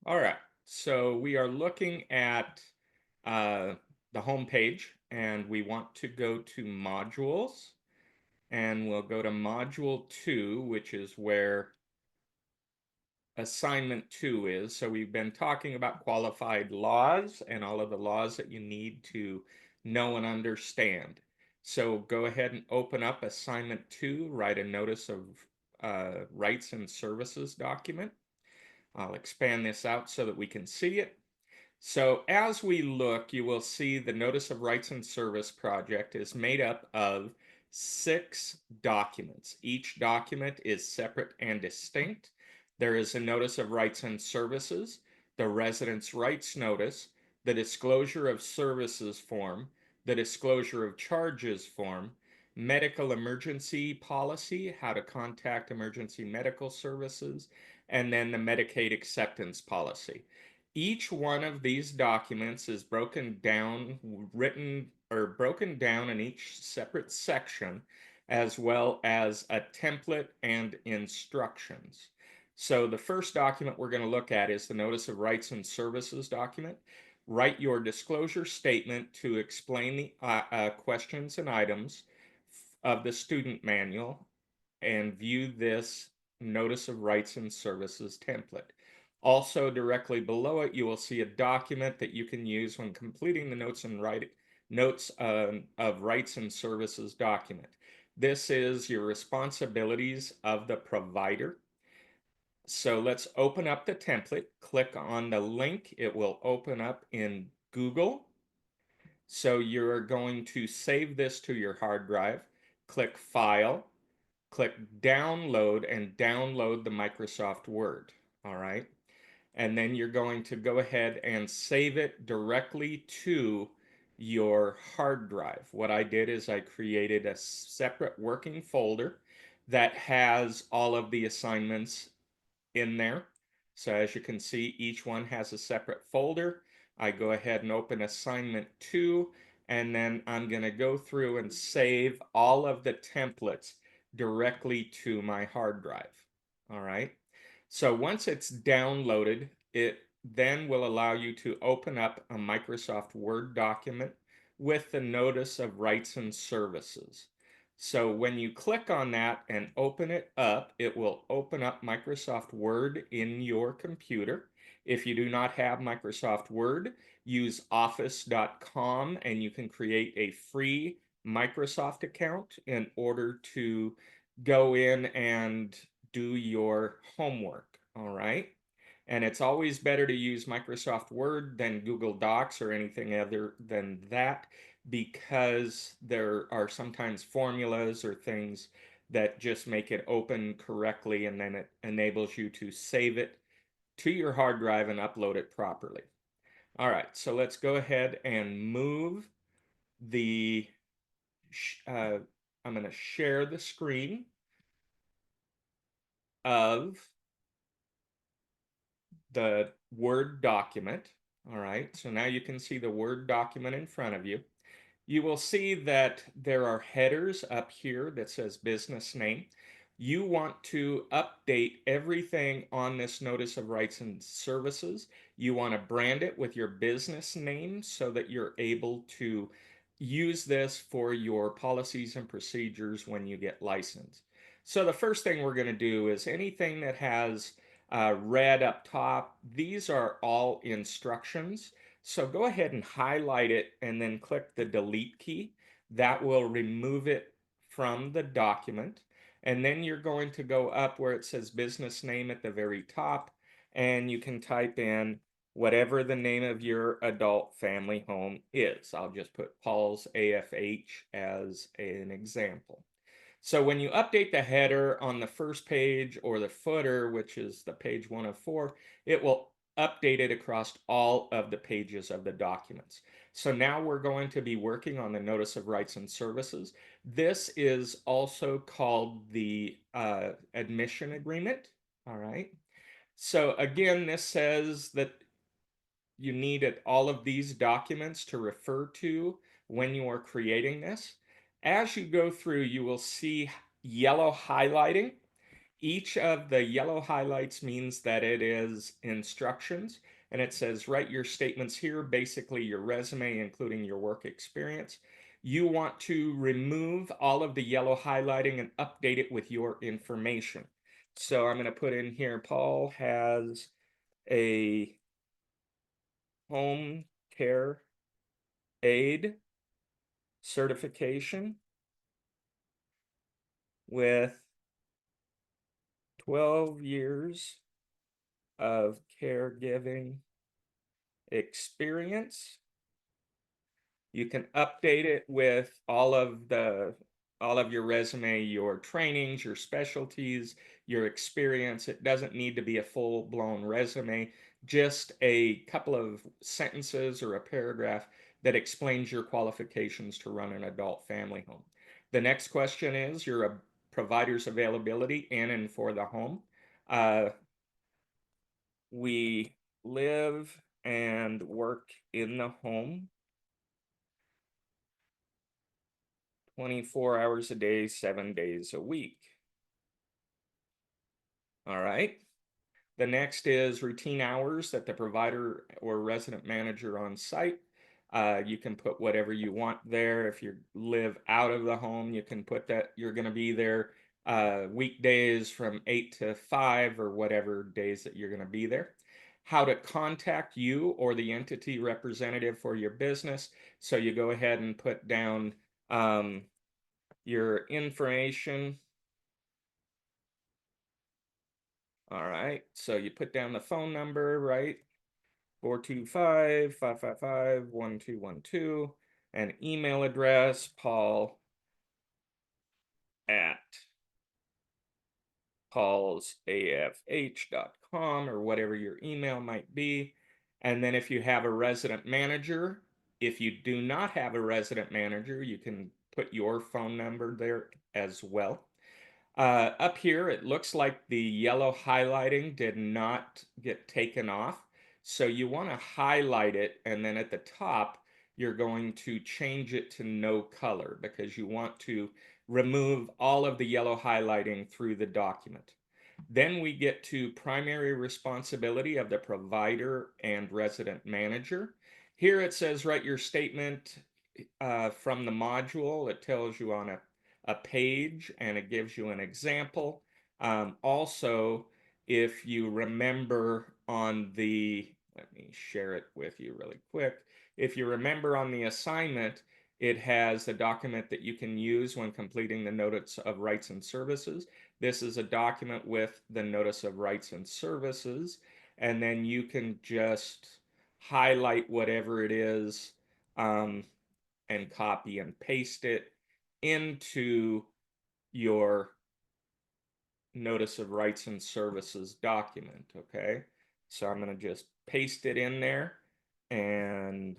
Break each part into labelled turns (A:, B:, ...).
A: All right, so we are looking at uh, the home page, and we want to go to modules, and we'll go to module 2, which is where assignment 2 is. So we've been talking about qualified laws and all of the laws that you need to know and understand. So go ahead and open up assignment 2, write a notice of rights and services document. I'll expand this out so that we can see it. So as we look, you will see the Notice of Rights and Service project is made up of 6 documents. Each document is separate and distinct. There is a Notice of Rights and Services, the Residence Rights Notice, the Disclosure of Services form, the Disclosure of Charges form, Medical Emergency Policy, how to contact emergency medical services, and then the Medicaid Acceptance Policy. Each one of these documents is broken down, written or broken down in each separate section, as well as a template and instructions. So the first document we're going to look at is the Notice of Rights and Services document. Write your disclosure statement to explain the questions and items of the student manual and view this Notice of Rights and Services template. Also, directly below it, you will see a document that you can use when completing the notes of rights and services document. This is your responsibilities of the provider. So let's open up the template. Click on the link. It will open up in Google. So you're going to save this to your hard drive. Click File. Click Download and download the Microsoft Word. All right. And then you're going to go ahead and save it directly to your hard drive. What I did is I created a separate working folder that has all of the assignments in there. So as you can see, each one has a separate folder. I go ahead and open assignment 2, and then I'm going to go through and save all of the templates directly to my hard drive. All right. So once it's downloaded, it then will allow you to open up a Microsoft Word document with the Notice of Rights and Services. So when you click on that and open it up, it will open up Microsoft Word in your computer. If you do not have Microsoft Word, use office.com and you can create a free Microsoft account in order to go in and do your homework. All right. And it's always better to use Microsoft Word than Google Docs or anything other than that, because there are sometimes formulas or things that just make it open correctly, and then it enables you to save it to your hard drive and upload it properly. All right, so let's go ahead and move the, I'm going to share the screen of the Word document. All right, so now you can see the Word document in front of you. You will see that there are headers up here that says business name. You want to update everything on this Notice of Rights and Services. You want to brand it with your business name so that you're able to use this for your policies and procedures when you get licensed. So the first thing we're going to do is anything that has red up top, these are all instructions. So go ahead and highlight it and then click the delete key. That will remove it from the document. And then you're going to go up where it says business name at the very top, and you can type in whatever the name of your adult family home is. I'll just put Paul's AFH as an example. So when you update the header on the first page or the footer, which is the page 1 of 4, it will update it across all of the pages of the documents. So now we're going to be working on the Notice of Rights and Services. This is also called the admission agreement. All right. So again, this says that you need all of these documents to refer to when you are creating this. As you go through, you will see yellow highlighting. Each of the yellow highlights means that it is instructions, and it says write your statements here, basically your resume, including your work experience. You want to remove all of the yellow highlighting and update it with your information. So I'm going to put in here, Paul has a home care aide certification with 12 years of caregiving experience. You can update it with all of your resume, your trainings, your specialties, your experience. It doesn't need to be a full-blown resume, just a couple of sentences or a paragraph that explains your qualifications to run an adult family home. The next question is your provider's availability in and for the home. We live and work in the home 24 hours a day, 7 days a week. All right. The next is routine hours that the provider or resident manager on site. You can put whatever you want there. If you live out of the home, you can put that you're going to be there weekdays from 8 to 5 or whatever days that you're going to be there. How to contact you or the entity representative for your business. So you go ahead and put down your information. All right, so you put down the phone number, right? 425-555-1212, and email address, Paul at paulsafh.com or whatever your email might be. And then if you have a resident manager, if you do not have a resident manager, you can put your phone number there as well. Up here, it looks like the yellow highlighting did not get taken off. So you want to highlight it, and then at the top, you're going to change it to no color because you want to remove all of the yellow highlighting through the document. Then we get to primary responsibility of the provider and resident manager. Here it says write your statement from the module. It tells you on a page and it gives you an example. Also, if you remember on let me share it with you really quick. If you remember on the assignment, it has a document that you can use when completing the Notice of Rights and Services. This is a document with the Notice of Rights and Services, and then you can just highlight whatever it is and copy and paste it into your Notice of Rights and Services document, okay? So I'm going to just paste it in there and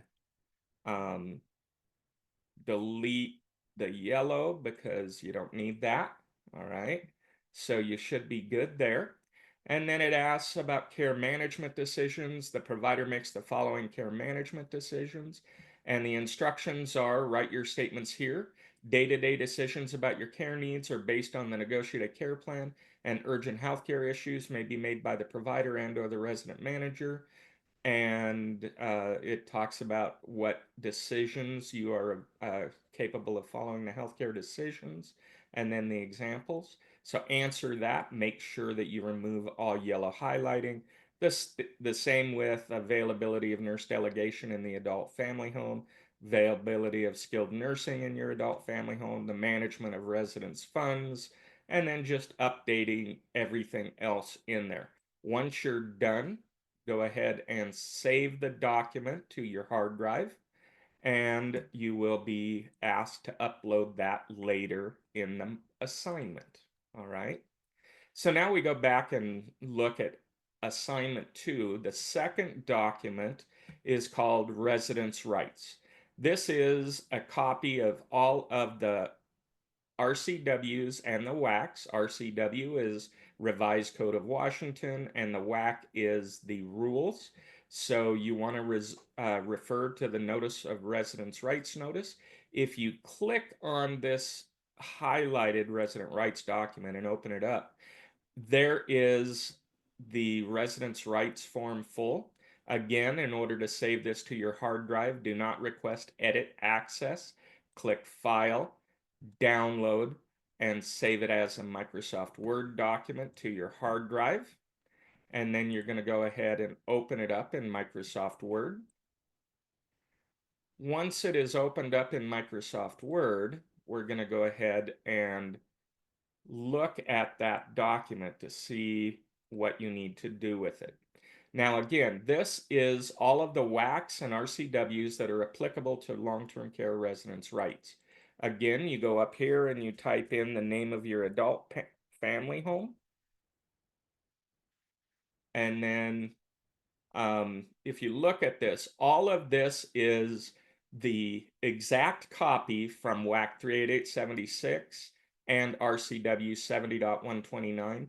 A: delete the yellow because you don't need that, all right? So you should be good there. And then it asks about care management decisions. The provider makes the following care management decisions. And the instructions are write your statements here. Day-to-day decisions about your care needs are based on the negotiated care plan, and urgent healthcare issues may be made by the provider and or the resident manager. And it talks about what decisions you are capable of following the healthcare decisions, and then the examples. So answer that, make sure that you remove all yellow highlighting. The same with availability of nurse delegation in the adult family home, availability of skilled nursing in your adult family home, the management of residents' funds, and then just updating everything else in there. Once you're done, go ahead and save the document to your hard drive, and you will be asked to upload that later in the assignment. All right. So now we go back and look at assignment 2. The second document is called Residence Rights. This is a copy of all of the RCWs and the WACs. RCW is Revised Code of Washington, and the WAC is the rules. So you want to refer to the Notice of Residence Rights Notice. If you click on this highlighted resident rights document and open it up, There is the residence rights form full. Again, in order to save this to your hard drive, do not request edit access. Click File, Download, and save it as a Microsoft Word document to your hard drive. And then you're going to go ahead and open it up in Microsoft Word. Once it is opened up in Microsoft Word, we're going to go ahead and look at that document to see what you need to do with it. Now, again, this is all of the WACs and RCWs that are applicable to long-term care residents' rights. Again, you go up here and you type in the name of your adult family home. And then if you look at this, all of this is the exact copy from WAC 38876 and RCW 70.129,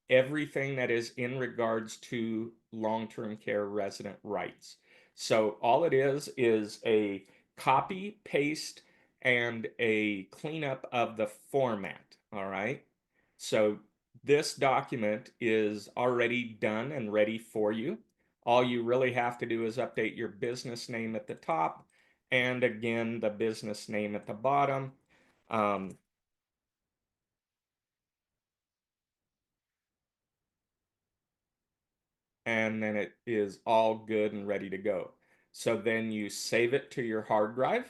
A: everything that is in regards to long-term care resident rights. So all it is a copy, paste, and a cleanup of the format, all right? So this document is already done and ready for you. All you really have to do is update your business name at the top and again the business name at the bottom. Um, and then it is all good and ready to go. So then you save it to your hard drive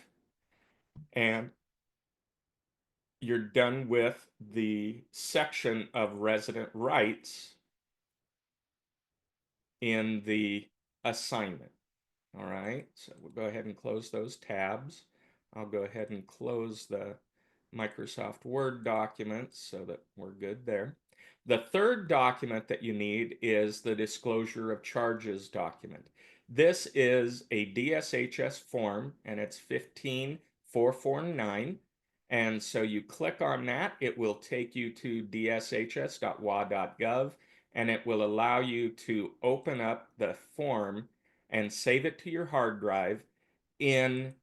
A: and you're done with the section of resident rights in the assignment. All right, so we'll go ahead and close those tabs. I'll go ahead and close the Microsoft Word documents so that we're good there. The third document that you need is the disclosure of charges document. This is a DSHS form and it's 15449. And so you click on that, it will take you to dshs.wa.gov and it will allow you to open up the form and save it to your hard drive in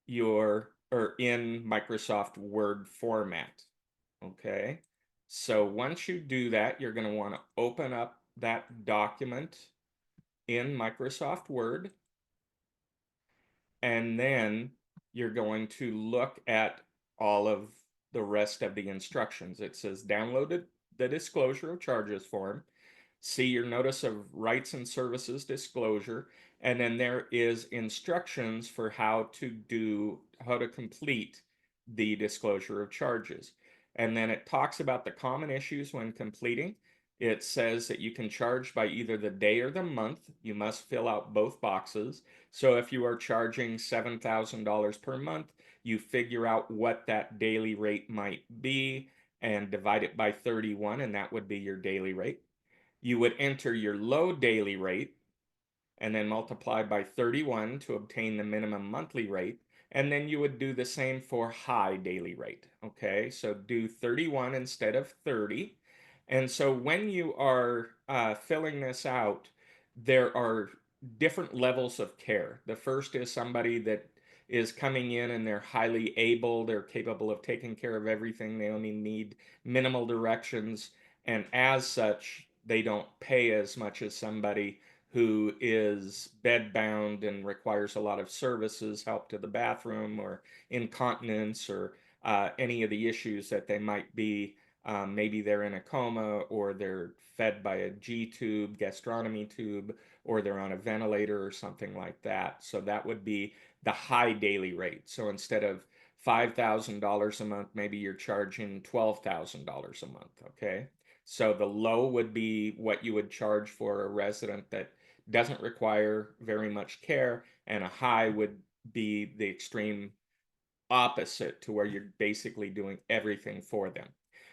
A: in Microsoft Word format. Okay. So once you do that, you're going to want to open up that document in Microsoft Word, and then you're going to look at all of the rest of the instructions. It says downloaded the disclosure of charges form, see your notice of rights and services disclosure, and then there is instructions for how to complete the disclosure of charges. And then it talks about the common issues when completing. It says that you can charge by either the day or the month. You must fill out both boxes. So if you are charging $7,000 per month, you figure out what that daily rate might be and divide it by 31, and that would be your daily rate. You would enter your low daily rate and then multiply by 31 to obtain the minimum monthly rate. And then you would do the same for high daily rate. Okay, so do 31 instead of 30. And so when you are filling this out, there are different levels of care. The first is somebody that is coming in and they're highly able, they're capable of taking care of everything, they only need minimal directions, and as such, they don't pay as much as somebody who is bedbound and requires a lot of services, help to the bathroom or incontinence or any of the issues that they might be. Maybe they're in a coma or they're fed by a G tube, gastronomy tube, or they're on a ventilator or something like that. So that would be the high daily rate. So instead of $5,000 a month, maybe you're charging $12,000 a month, okay? So the low would be what you would charge for a resident that doesn't require very much care, and a high would be the extreme opposite to where you're basically doing everything for them.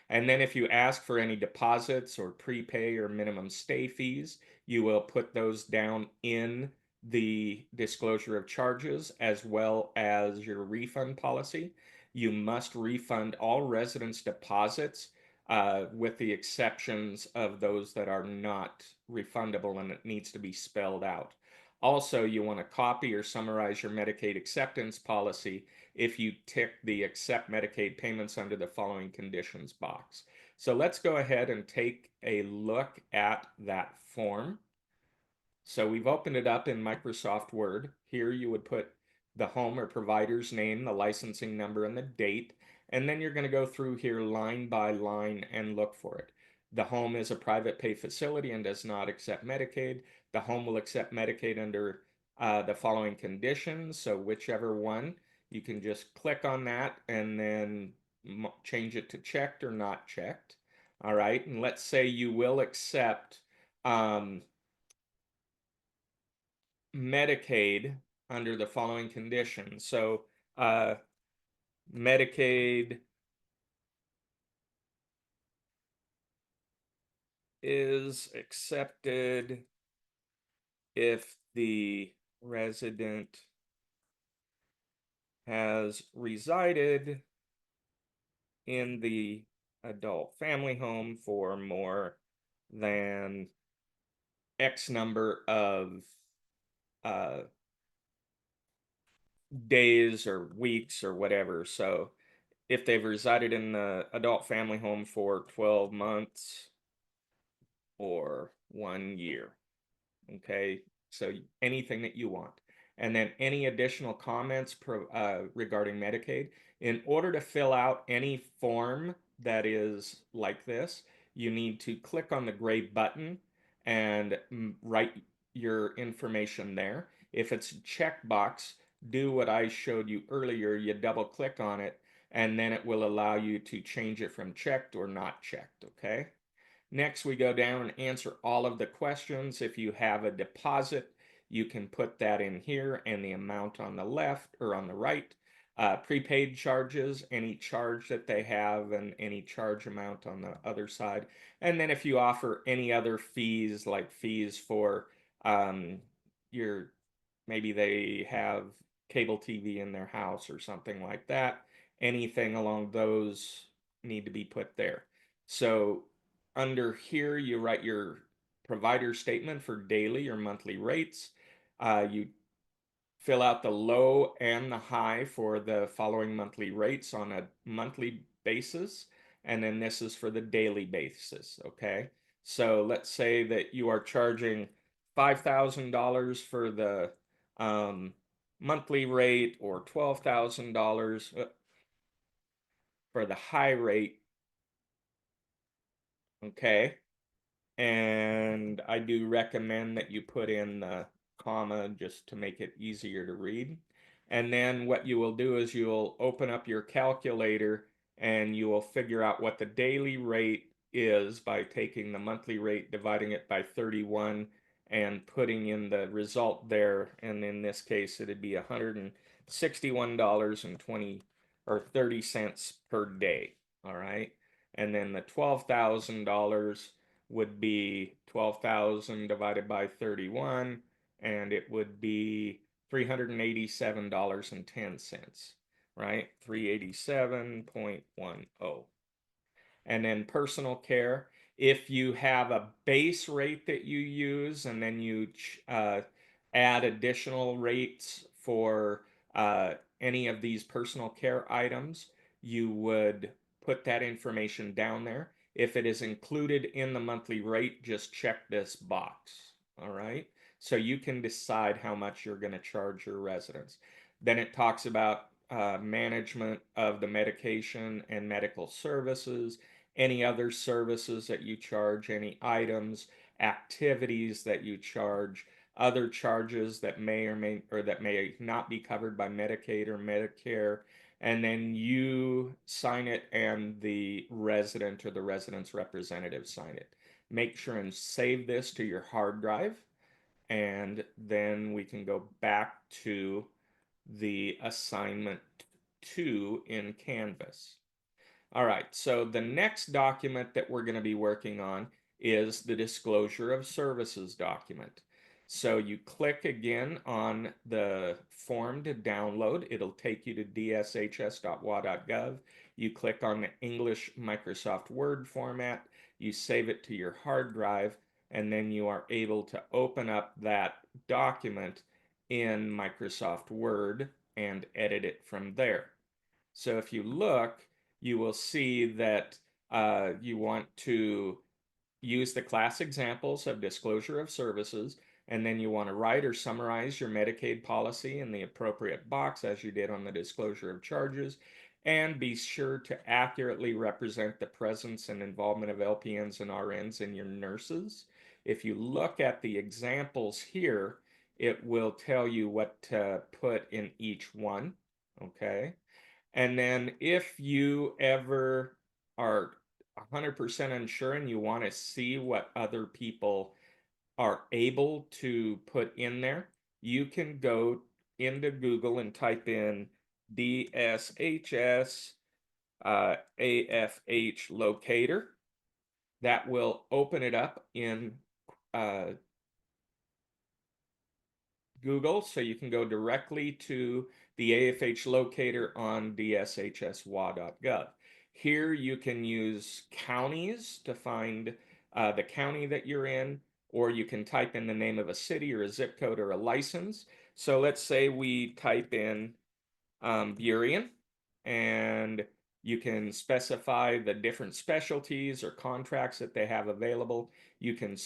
A: And then if you ask for any deposits or prepay or minimum stay fees, you will put those down in the disclosure of charges as well as your refund policy. You must refund all residents' deposits with the exceptions of those that are not refundable and it needs to be spelled out. Also, you want to copy or summarize your Medicaid acceptance policy if you tick the accept Medicaid payments under the following conditions box. So let's go ahead and take a look at that form. So we've opened it up in Microsoft Word. Here you would put the home or provider's name, the licensing number, and the date. And then you're going to go through here line by line and look for it. The home is a private pay facility and does not accept Medicaid. The home will accept Medicaid under the following conditions. So whichever one, you can just click on that and then change it to checked or not checked. All right. And let's say you will accept Medicaid under the following conditions. So, Medicaid is accepted if the resident has resided in the adult family home for more than X number of uh, days or weeks or whatever. So, if they've resided in the adult family home for 12 months or 1 year. Okay, so anything that you want. And then any additional comments regarding Medicaid. In order to fill out any form that is like this, you need to click on the gray button and write your information there. If it's a checkbox, do what I showed you earlier. You double click on it, and then it will allow you to change it from checked or not checked, okay? Next, we go down and answer all of the questions. If you have a deposit, you can put that in here and the amount on the left or on the right. Prepaid charges, any charge that they have, and any charge amount on the other side. And then if you offer any other fees, like fees for your, maybe they have cable TV in their house or something like that, anything along those need to be put there. So under here, you write your provider statement for daily or monthly rates. You fill out the low and the high for the following monthly rates on a monthly basis. And then this is for the daily basis, okay? So let's say that you are charging $5,000 for the monthly rate or $12,000 for the high rate, okay? And I do recommend that you put in the comma just to make it easier to read. And then what you will do is you'll open up your calculator and you will figure out what the daily rate is by taking the monthly rate, dividing it by 31, and putting in the result there. And in this case, it'd be $161.20 or 30 cents per day. All right. And then the $12,000 would be 12,000 divided by 31, and it would be $387.10, right? 387.10. And then personal care, if you have a base rate that you use and then you add additional rates for any of these personal care items, you would put that information down there. If it is included in the monthly rate, just check this box. All right. So you can decide how much you're going to charge your residents. Then it talks about management of the medication and medical services, any other services that you charge, any items, activities that you charge, other charges that may or that may not be covered by Medicaid or Medicare, and then you sign it and the resident or the resident's representative sign it. Make sure and save this to your hard drive, and then we can go back to the assignment 2 in Canvas. All right, so the next document that we're going to be working on is the disclosure of services document. So you click again on the form to download. It'll take you to dshs.wa.gov. You click on the English Microsoft Word format. You save it to your hard drive, and then you are able to open up that document in Microsoft Word and edit it from there. So if you look, you will see that You want to use the class examples of disclosure of services, and then you want to write or summarize your Medicaid policy in the appropriate box as you did on the disclosure of charges, and be sure to accurately represent the presence and involvement of LPNs and RNs and your nurses. If you look at the examples here, it will tell you what to put in each one, okay? And then if you ever are 100% unsure and you want to see what other people are able to put in there, you can go into Google and type in DSHS AFH locator. That will open it up in uh, Google, so you can go directly to the AFH locator on dshswa.gov. Here you can use counties to find the county that you're in, or you can type in the name of a city or a zip code or a license. So let's say we type in Burien, and you can specify the different specialties or contracts that they have available. You can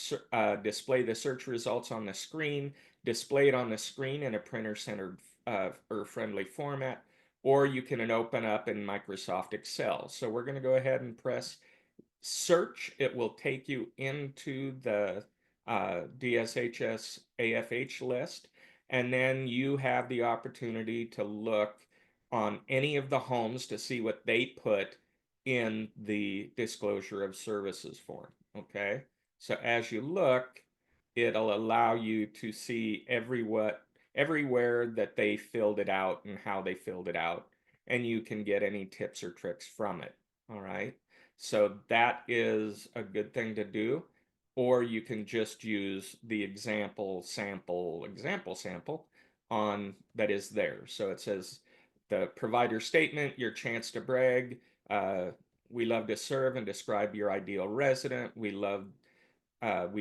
A: display the search results on the screen, display it on the screen in a printer-centered or friendly format, or you can open up in Microsoft Excel. So we're going to go ahead and press search. It will take you into the DSHS AFH list, and then you have the opportunity to look on any of the homes to see what they put in the disclosure of services form. Okay, so as you look, it'll allow you to see everywhere that they filled it out and how they filled it out, and you can get any tips or tricks from it. All right. So that is a good thing to do. Or you can just use the example sample on that is there. So it says the provider statement, your chance to brag. Uh, we love to serve and describe your ideal resident. We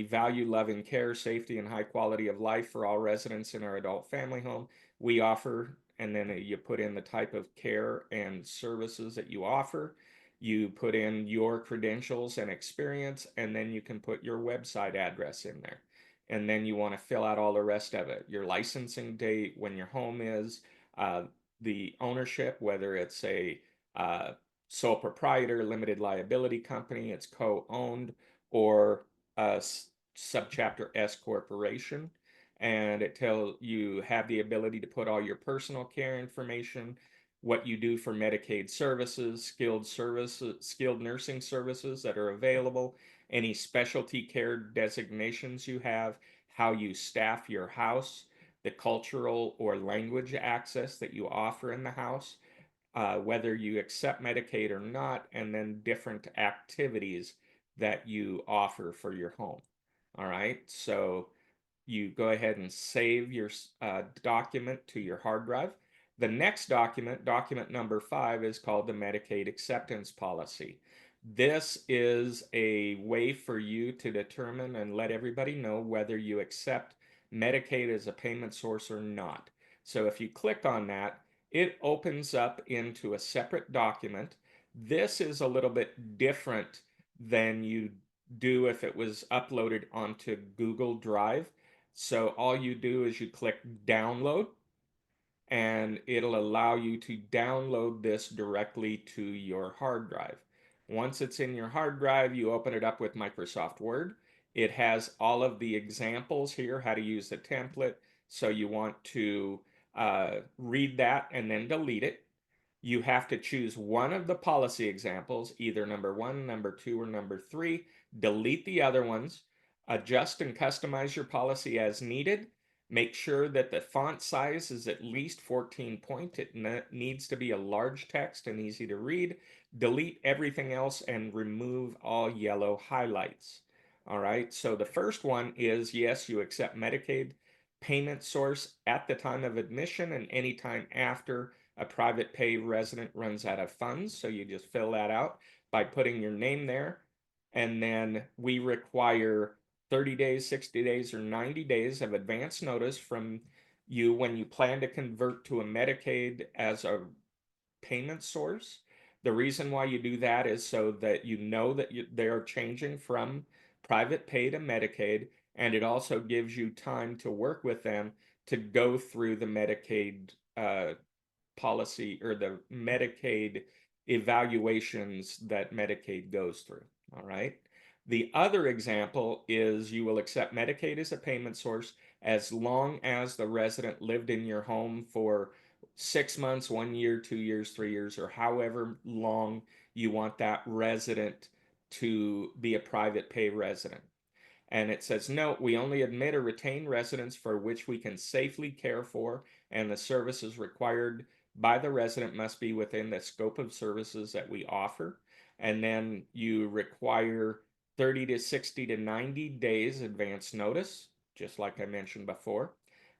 A: value love and care, safety, and high quality of life for all residents in our adult family home. We offer, and then you put in the type of care and services that you offer. You put in your credentials and experience, and then you can put your website address in there. And then you want to fill out all the rest of it, your licensing date, when your home is, uh, the ownership, whether it's a uh, sole proprietor, limited liability company, it's co-owned, or subchapter S corporation, and it tells you have the ability to put all your personal care information, what you do for Medicaid services, skilled nursing services that are available, any specialty care designations you have, how you staff your house, the cultural or language access that you offer in the house, whether you accept Medicaid or not, and then different activities that you offer for your home. All right, so you go ahead and save your document to your hard drive. The next document, document number 5, is called the Medicaid acceptance policy. This is a way for you to determine and let everybody know whether you accept Medicaid as a payment source or not. So if you click on that, it opens up into a separate document. This is a little bit different than you do if it was uploaded onto Google Drive. So all you do is you click download, and it'll allow you to download this directly to your hard drive. Once it's in your hard drive, you open it up with Microsoft Word. It has all of the examples here, how to use the template. So you want to read that and then delete it. You have to choose one of the policy examples, either number 1, number 2, or number 3. Delete the other ones. Adjust and customize your policy as needed. Make sure that the font size is at least 14 point. It needs to be a large text and easy to read. Delete everything else and remove all yellow highlights. All right, so the first one is yes, you accept Medicaid payment source at the time of admission and any time after a private pay resident runs out of funds. So you just fill that out by putting your name there. And then we require 30 days, 60 days, or 90 days of advance notice from you when you plan to convert to a Medicaid as a payment source. The reason why you do that is so that you know that they are changing from private pay to Medicaid, and it also gives you time to work with them to go through the Medicaid policy or the Medicaid evaluations that Medicaid goes through. All right. The other example is you will accept Medicaid as a payment source as long as the resident lived in your home for 6 months, 1 year, 2 years, 3 years, or however long you want that resident to be a private pay resident. And it says, no, we only admit or retain residents for which we can safely care for, and the services required by the resident must be within the scope of services that we offer. And then you require 30 to 60 to 90 days advance notice, just like I mentioned before.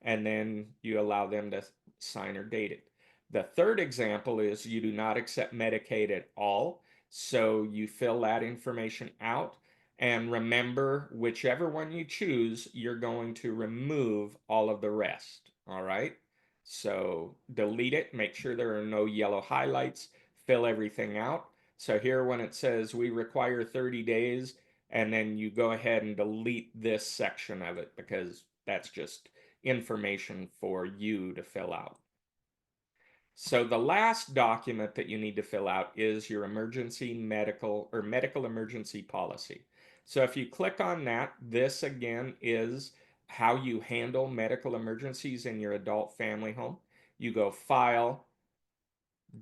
A: And then you allow them to sign or date it. The third example is you do not accept Medicaid at all. So you fill that information out. And remember, whichever one you choose, you're going to remove all of the rest. All right. So delete it, make sure there are no yellow highlights, fill everything out. So here when it says we require 30 days, and then you go ahead and delete this section of it because that's just information for you to fill out. So the last document that you need to fill out is your emergency medical or medical emergency policy. So if you click on that, this again is how you handle medical emergencies in your adult family home. You go File,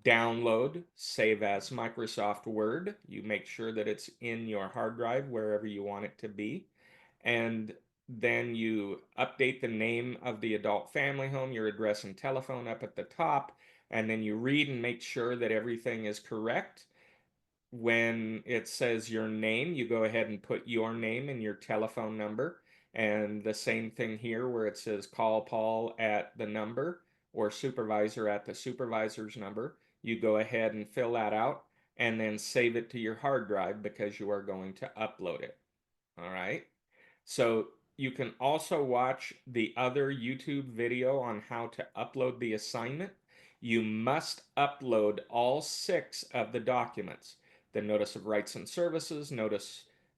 A: Download, Save as Microsoft Word. You make sure that it's in your hard drive wherever you want it to be. And then you update the name of the adult family home, your address and telephone up at the top, and then you read and make sure that everything is correct. When it says your name, you go ahead and put your name and your telephone number. And the same thing here where it says call Paul at the number or supervisor at the supervisor's number. You go ahead and fill that out and then save it to your hard drive because you are going to upload it. All right. So you can also watch the other YouTube video on how to upload the assignment. You must upload all 6 of the documents: the Notice of Rights and Services,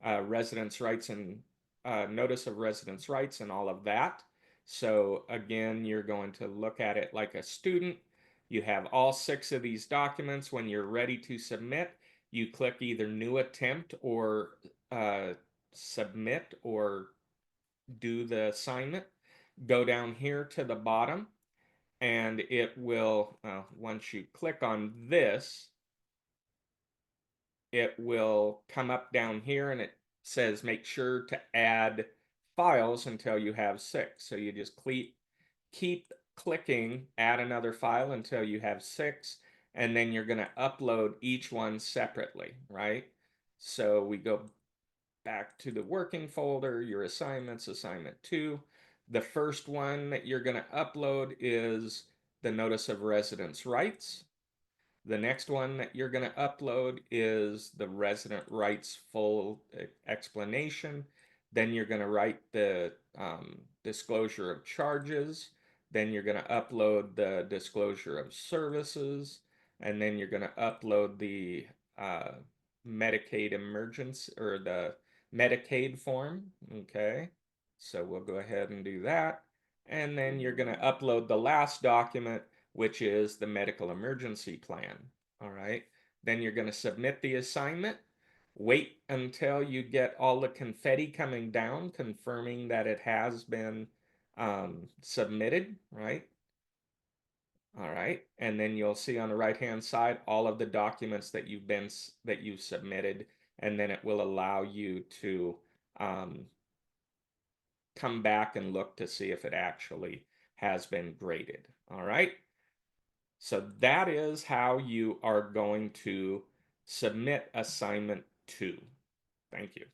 A: Residence Rights and Notice of Residence Rights, and all of that. So again, you're going to look at it like a student. You have all 6 of these documents. When you're ready to submit, you click either New Attempt or Submit or do the assignment. Go down here to the bottom and it will, once you click on this, it will come up down here and it says make sure to add files until you have 6. So you just keep clicking add another file until you have 6, and then you're going to upload each one separately, right? So we go back to the working folder, your assignments, assignment 2. The first one that you're going to upload is the Notice of Residence Rights. The next one that you're going to upload is the resident rights full explanation. Then you're going to write the disclosure of charges. Then you're going to upload the disclosure of services. And then you're going to upload the Medicaid emergency or the Medicaid form. Okay, so we'll go ahead and do that. And then you're going to upload the last document, which is the medical emergency plan. All right. Then you're going to submit the assignment. Wait until you get all the confetti coming down, confirming that it has been submitted, right? All right. And then you'll see on the right-hand side all of the documents that you've submitted, and then it will allow you to come back and look to see if it actually has been graded. All right. So that is how you are going to submit assignment 2. Thank you.